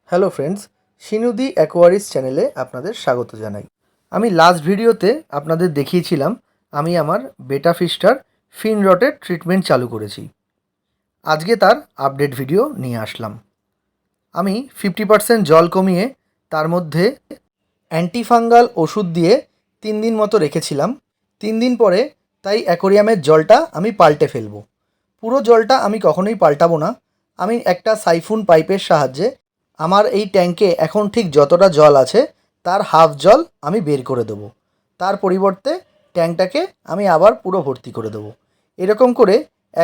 Hello friends, শিনুদি অ্যাকোয়ারিস চ্যানেলে আপনাদের স্বাগত জানাই। আমি লাস্ট ভিডিওতে আপনাদের দেখিয়েছিলাম আমি আমার বেটা ফিশটার ফিন রটের ট্রিটমেন্ট চালু করেছি। আজকে তার আপডেট ভিডিও নিয়ে আসলাম। আমি 50% জল কমিয়ে তার মধ্যে অ্যান্টিফাঙ্গাল ওষুধ দিয়ে 3 দিন মতো রেখেছিলাম। 3 দিন পরে তাই অ্যাকোরিয়ামের জলটা আমি পাল্টে ফেলবো। পুরো জলটা আমি কখনোই পাল্টাবো না। আমি একটা সাইফুন পাইপের সাহায্যে আমার এই ট্যাঙ্কে এখন ঠিক যতটা জল আছে তার হাফ জল আমি বের করে দেবো। তার পরিবর্তে ট্যাঙ্কটাকে আমি আবার পুরো ভর্তি করে দেবো। এরকম করে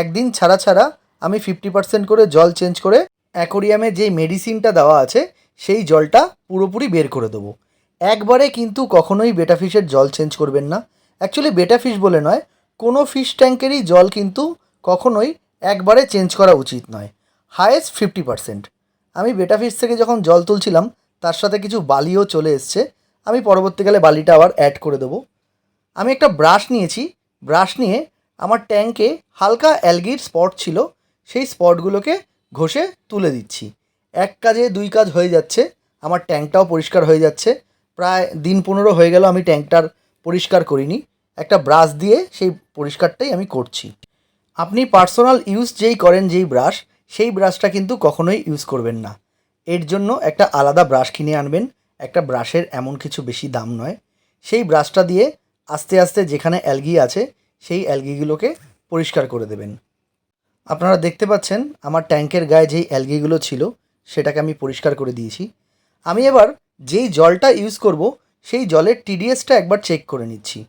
একদিন ছাড়া ছাড়া আমি 50% করে জল চেঞ্জ করে অ্যাকোরিয়ামে যেই মেডিসিনটা দেওয়া আছে সেই জলটা পুরোপুরি বের করে দেবো। একবারে কিন্তু কখনোই বেটা ফিশের জল চেঞ্জ করবেন না। অ্যাকচুয়ালি বেটা ফিশ বলে নয়, কোনো ফিশ ট্যাঙ্কেরই জল কিন্তু কখনোই একবারে চেঞ্জ করা উচিত নয়। হায়েস্ট 50%। আমি বেটা ফিশ থেকে যখন জল তুলছিলাম তার সাথে কিছু বালিও চলে এসছে। আমি পরবর্তীকালে বালিটা আবার অ্যাড করে দেবো। আমি একটা ব্রাশ নিয়েছি। ব্রাশ নিয়ে আমার ট্যাঙ্কে হালকা অ্যালগির স্পট ছিল, সেই স্পটগুলোকে ঘষে তুলে দিচ্ছি। এক কাজে দুই কাজ হয়ে যাচ্ছে, আমার ট্যাঙ্কটাও পরিষ্কার হয়ে যাচ্ছে। প্রায় দিন 15 হয়ে গেল আমি ট্যাঙ্কটার পরিষ্কার করিনি। একটা ব্রাশ দিয়ে সেই পরিষ্কারটাই আমি করছি। আপনি পার্সোনাল ইউজ যেই করেন যেই ব্রাশ, সেই ব্রাশটা কিন্তু কখনোই ইউজ করবেন না। এর জন্য একটা আলাদা ব্রাশ কিনে আনবেন। একটা ব্রাশের এমন কিছু বেশি দাম নয়। সেই ব্রাশটা দিয়ে আস্তে আস্তে যেখানে অ্যালগি আছে সেই অ্যালগিগুলোকে পরিষ্কার করে দেবেন। আপনারা দেখতে পাচ্ছেন আমার ট্যাঙ্কের গায়ে যেই অ্যালগিগুলো ছিল সেটাকে আমি পরিষ্কার করে দিয়েছি। আমি এবার যেই জলটা ইউজ করব সেই জলের টিডিএসটা একবার চেক করে নিচ্ছি।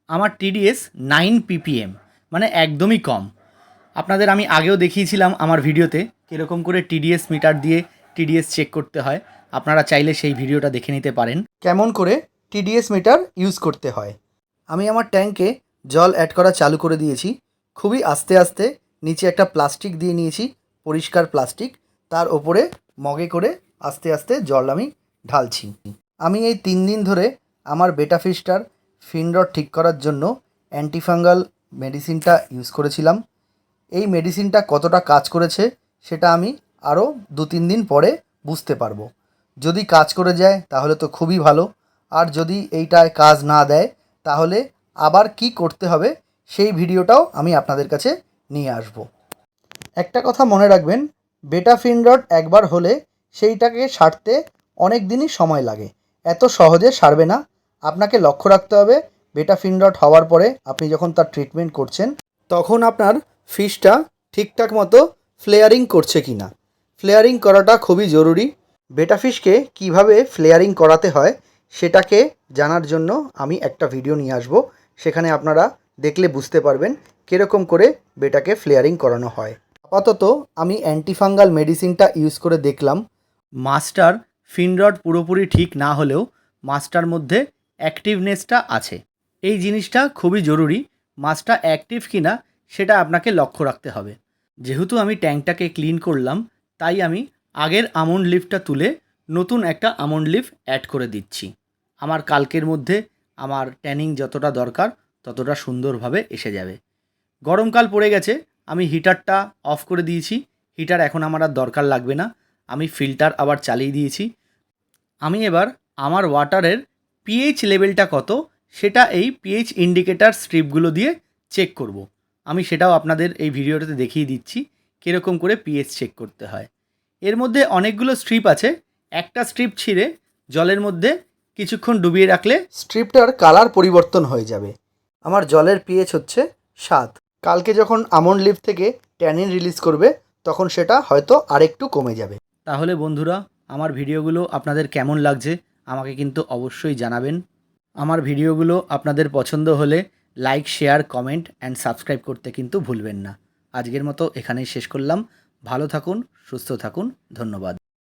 আমার টিডিএস 9 ppm, মানে একদমই কম। আপনাদের আমি আগেও দেখিয়েছিলাম আমার ভিডিওতে কীরকম করে টিডিএস মিটার দিয়ে টিডিএস চেক করতে হয়। আপনারা চাইলে সেই ভিডিওটা দেখে নিতে পারেন। কেমন করে টিডিএস মিটার ইউজ করতে হয়। আমি আমার ট্যাঙ্কে জল অ্যাড করা চালু করে দিয়েছি। খুবই আস্তে আস্তে নিচে একটা প্লাস্টিক দিয়ে নিয়েছি, পরিষ্কার প্লাস্টিক। তার ওপরে মগে করে আস্তে আস্তে জল আমি ঢালছি। আমি এই 3 দিন ধরে আমার বেটা ফিশটার ফিন রড ঠিক করার জন্য অ্যান্টিফাঙ্গাল মেডিসিনটা ইউজ করেছিলাম। এই মেডিসিনটা কতটা কাজ করেছে সেটা আমি আরও 2-3 দিন পরে বুঝতে পারবো। যদি কাজ করে যায় তাহলে তো খুবই ভালো, আর যদি এইটায় কাজ না দেয় তাহলে আবার কি করতে হবে সেই ভিডিওটাও আমি আপনাদের কাছে নিয়ে আসব। একটা কথা মনে রাখবেন, বেটা ফিন রড একবার হলে সেইটাকে সারতে অনেক দিনই সময় লাগে, এত সহজে সারবে না। আপনাকে লক্ষ্য রাখতে হবে বেটা ফিন রড হওয়ার পরে আপনি যখন তার ট্রিটমেন্ট করছেন তখন আপনার ফিশটা ঠিকঠাক মতো ফ্লেয়ারিং করছে কি না। ফ্লেয়ারিং করাটা খুবই জরুরি। বেটা ফিশকে কীভাবে ফ্লেয়ারিং করাতে হয় সেটাকে জানার জন্য আমি একটা ভিডিও নিয়ে আসব। সেখানে আপনারা দেখলে বুঝতে পারবেন কীরকম করে বেটাকে ফ্লেয়ারিং করানো হয়। আপাতত আমি অ্যান্টিফাঙ্গাল মেডিসিনটা ইউজ করে দেখলাম। মাস্টার ফিনরড পুরোপুরি ঠিক না হলেও মাছটার মধ্যে অ্যাক্টিভনেসটা আছে। এই জিনিসটা খুবই জরুরি। মাছটা অ্যাক্টিভ কিনা সেটা আপনাকে লক্ষ্য রাখতে হবে। যেহেতু আমি ট্যাঙ্কটাকে ক্লিন করলাম, তাই আমি আগের আমন্ড লিফটা তুলে নতুন একটা আমন্ড লিফ অ্যাড করে দিচ্ছি। আমার কালকের মধ্যে আমার ট্যানিং যতটা দরকার ততটা সুন্দরভাবে এসে যাবে। গরমকাল পড়ে গেছে, আমি হিটারটা অফ করে দিয়েছি। হিটার এখন আমার আর দরকার লাগবে না। আমি ফিল্টার আবার চালিয়ে দিয়েছি। আমি এবার আমার ওয়াটারের পিএইচ লেভেলটা কত সেটা এই পিএইচ ইন্ডিকেটার স্ট্রিপগুলো দিয়ে চেক করব। আমি সেটাও আপনাদের এই ভিডিওটাতে দেখিয়ে দিচ্ছি কীরকম করে পিএইচ চেক করতে হয়। এর মধ্যে অনেকগুলো স্ট্রিপ আছে। একটা স্ট্রিপ ছিঁড়ে জলের মধ্যে কিছুক্ষণ ডুবিয়ে রাখলে স্ট্রিপটার কালার পরিবর্তন হয়ে যাবে। আমার জলের পিএইচ হচ্ছে 7। কালকে যখন আমন্ড লিফ থেকে ট্যানিন রিলিজ করবে তখন সেটা হয়তো আরেকটু কমে যাবে। তাহলে বন্ধুরা, আমার ভিডিওগুলো আপনাদের কেমন লাগছে আমাকে কিন্তু অবশ্যই জানাবেন। আমার ভিডিওগুলো আপনাদের পছন্দ হলে like, share, comment and subscribe করতে কিন্তু ভুলবেন না। আজকের মতো এখানেই শেষ করলাম। ভালো থাকুন, সুস্থ থাকুন। ধন্যবাদ।